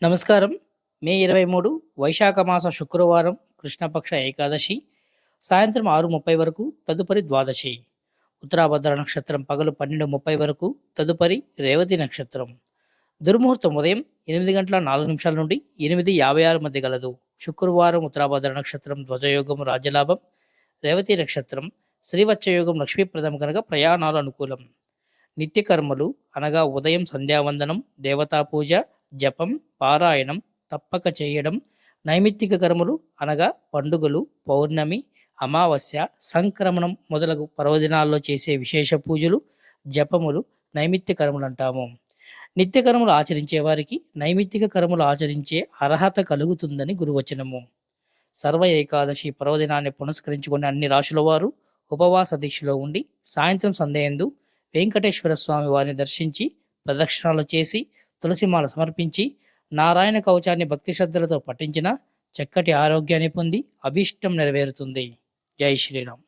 నమస్కారం. మే 23 వైశాఖ మాస శుక్రవారం కృష్ణపక్ష ఏకాదశి సాయంత్రం 6:30 వరకు తదుపరి ద్వాదశి. ఉత్తరాభద్ర నక్షత్రం పగలు 12:30 వరకు తదుపరి రేవతి నక్షత్రం. దుర్ముహూర్తం ఉదయం 8:04 నుండి 8:56 మధ్య గలదు. శుక్రవారం ఉత్తరాభద్ర నక్షత్రం ధ్వజయోగం రాజ్యలాభం, రేవతి నక్షత్రం శ్రీవత్సయోగం లక్ష్మీప్రదం కనుక ప్రయాణాలు అనుకూలం. నిత్య కర్మలు అనగా ఉదయం సంధ్యావందనం, దేవతా పూజ, జపం, పారాయణం తప్పక చేయడం. నైమిత్తిక కర్మలు అనగా పండుగలు, పౌర్ణమి, అమావాస్య, సంక్రమణం మొదలగు పర్వదినాల్లో చేసే విశేష పూజలు, జపములు నైమిత్య కర్మలు అంటాము. నిత్య కర్మలు ఆచరించే వారికి నైమిత్తిక కర్మలు ఆచరించే అర్హత కలుగుతుందని గురువచనము. సర్వ ఏకాదశి పర్వదినాన్ని పునస్కరించుకుని అన్ని రాశుల వారు ఉపవాస దీక్షలో ఉండి సాయంత్రం సంధ్యయందు వెంకటేశ్వర స్వామి వారిని దర్శించి ప్రదక్షిణాలు చేసి తులసిమాల సమర్పించి నారాయణ కవచాన్ని భక్తి శ్రద్ధలతో పఠించిన చక్కటి ఆరోగ్యాన్ని పొంది అభీష్టం నెరవేరుతుంది. జై శ్రీరామ్.